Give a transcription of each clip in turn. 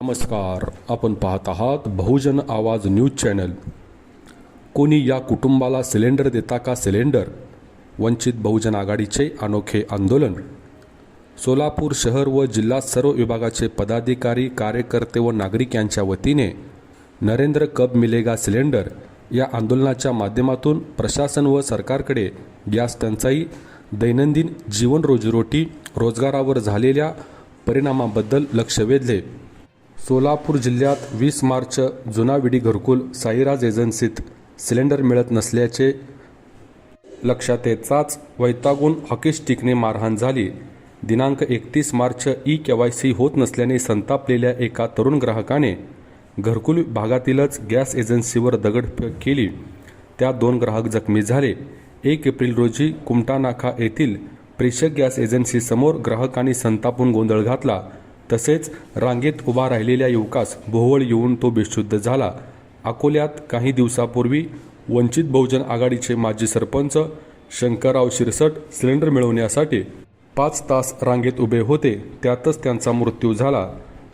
नमस्कार, आपण पाहत आहात बहुजन आवाज न्यूज चॅनल। कोणी या कुटुंबाला सिलेंडर देता का सिलेंडर? वंचित बहुजन आघाडीचे अनोखे आंदोलन। सोलापूर शहर व जिल्हा सर्व विभागाचे पदाधिकारी, कार्यकर्ते व नागरिक यांच्या वतीने नरेंद्र कब मिलेगा सिलेंडर या आंदोलनाच्या माध्यमातून प्रशासन व सरकारकडे गॅस टंचाई, दैनंदिन जीवन, रोजीरोटी, रोजगारावर झालेल्या परिणामाबद्दल लक्ष वेधले। सोलापूर जिल्ह्यात 20 मार्च जुना विडी घरकुल साईराज एजन्सीत सिलेंडर मिळत नसल्याचे लक्षात येताच वैतागून हॉकी स्टिकने मारहाण झाली। दिनांक 31 मार्च ई-केवायसी होत नसल्याने संतापलेल्या एका तरुण ग्राहकाने घरकुल भागातीलच गॅस एजन्सीवर दगडफेक केली। त्या 2 ग्राहक जखमी झाले। 1 एप्रिल रोजी कुमटानाका येथील प्रेषक गॅस एजन्सी समोर ग्राहकांनी संतापून गोंधळ घातला। तसेच रांगेत उभा राहिलेल्या युवकास भोवळ येऊन तो बेशुद्ध झाला। अकोल्यात काही दिवसापूर्वी वंचित बहुजन आघाडीचे माजी सरपंच शंकरराव शिरसट सिलेंडर मिळवण्यासाठी 5 तास रांगेत उभे होते, त्यातच त्यांचा मृत्यू झाला।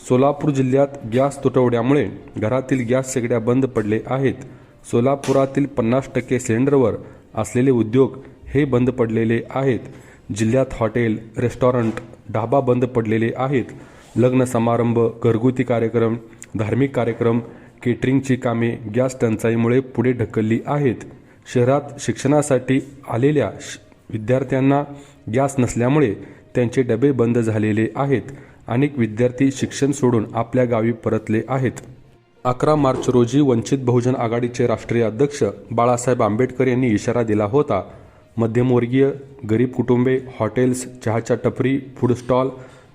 सोलापूर जिल्ह्यात गॅस तुटवड्यामुळे घरातील गॅस शेगड्या बंद पडले आहेत। सोलापुरातील 50% सिलेंडरवर असलेले उद्योग हे बंद पडलेले आहेत। जिल्ह्यात हॉटेल, रेस्टॉरंट, ढाबा बंद पडलेले आहेत। लग्न समारंभ, घरगुती कार्यक्रम, धार्मिक कार्यक्रम, केटरिंगची कामे गॅस टंचाईमुळे पुढे ढकलली आहेत। शहरात शिक्षणासाठी आलेल्या विद्यार्थ्यांना गॅस नसल्यामुळे त्यांचे डबे बंद झालेले आहेत। अनेक विद्यार्थी शिक्षण सोडून आपल्या गावी परतले आहेत। 11 मार्च रोजी वंचित बहुजन आघाडीचे राष्ट्रीय अध्यक्ष बाळासाहेब आंबेडकर यांनी इशारा दिला होता। मध्यमवर्गीय, गरीब कुटुंबे, हॉटेल्स, चहाच्या टपरी, फूड स्टॉल,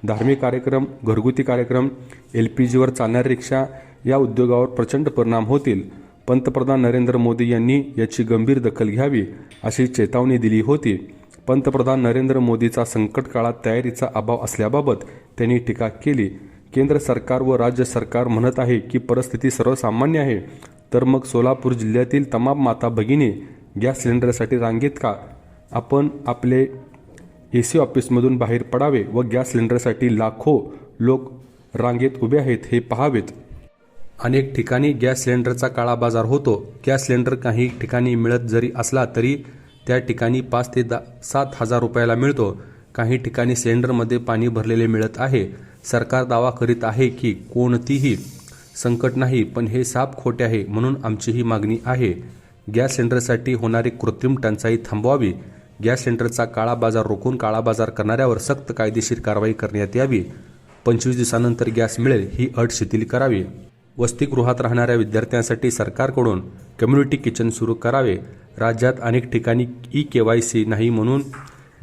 धार्मिक कार्यक्रम, घरगुती कार्यक्रम, LPGवर चालणाऱ्या रिक्षा या उद्योगावर प्रचंड परिणाम होतील। पंतप्रधान नरेंद्र मोदी यांनी याची गंभीर दखल घ्यावी अशी चेतावणी दिली होती। पंतप्रधान नरेंद्र मोदीचा संकट काळात तयारीचा अभाव असल्याबाबत त्यांनी टीका केली। केंद्र सरकार व राज्य सरकार म्हणत आहे की परिस्थिती सर्वसामान्य आहे, तर मग सोलापूर जिल्ह्यातील तमाम माता भगिनी गॅस सिलेंडरसाठी रांगेत का? आपण आपले AC ऑफिसमधून बाहेर पडावे व गॅस सिलेंडरसाठी लाखो लोक रांगेत उभे आहेत हे पाहावेत। अनेक ठिकाणी गॅस सिलेंडरचा काळा बाजार होतो। गॅस सिलेंडर काही ठिकाणी मिळत जरी असला तरी त्या ठिकाणी 5 ते 7 हजार रुपयाला मिळतो। काही ठिकाणी सिलेंडरमध्ये पाणी भरलेले मिळत आहे। सरकार दावा करीत आहे की कोणतीही संकट नाही, पण हे साफ खोटे आहे। म्हणून आमची ही मागणी आहे, गॅस सिलेंडरसाठी होणारी कृत्रिम टंचाई थांबवावी। गॅस सिलेंडरचा काळा बाजार रोखून काळा बाजार करणाऱ्यावर सक्त कायदेशीर कारवाई करण्यात यावी। 25 दिवसानंतर गॅस मिळेल ही अट शिथिल करावी। वसतिगृहात राहणाऱ्या विद्यार्थ्यांसाठी सरकारकडून कम्युनिटी किचन सुरू करावे। राज्यात अनेक ठिकाणी ई-केवायसी नाही म्हणून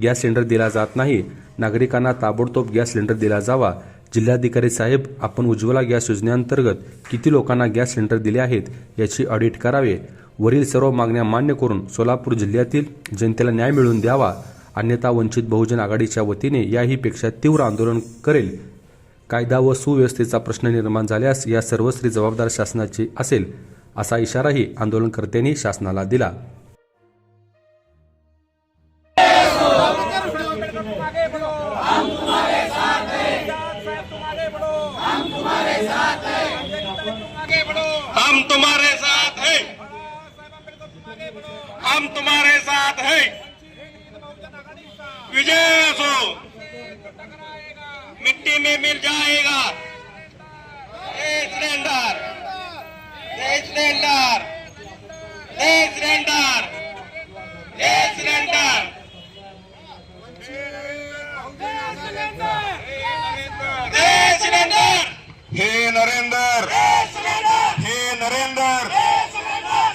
गॅस सिलेंडर दिला जात नाही। नागरिकांना ताबडतोब गॅस सिलेंडर दिला जावा। जिल्हाधिकारी साहेब, आपण उज्ज्वला गॅस योजनेअंतर्गत किती लोकांना गॅस सिलेंडर दिले आहेत याची ऑडिट करावे। वरील सर्व मागण्या मान्य करून सोलापूर जिल्ह्यातील जनतेला न्याय मिळवून द्यावा, अन्यथा वंचित बहुजन आघाडीच्या वतीने याहीपेक्षा तीव्र आंदोलन करेल। कायदा व सुव्यवस्थेचा प्रश्न निर्माण झाल्यास या सर्वस्वी जबाबदार शासनाची असेल, असा इशाराही आंदोलनकर्त्यांनी शासनाला दिला। हम तुम्हारे साथ हैं, हम तुम्हारे साथ हैं। विजय असो, मिट्टी में मिल जाएगा। Cylinder, cylinder, cylinder, cylinder, cylinder. हे नरेंद्र, हे नरेंद्र,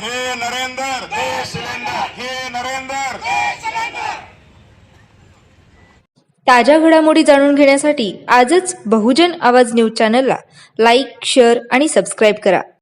हे नरेंद्र, हे सिलेंडर, हे नरेंद्र। ताज्या घडामोडी जाणून घेण्यासाठी आजच बहुजन आवाज न्यूज चॅनलला लाईक, शेअर आणि सबस्क्राईब करा।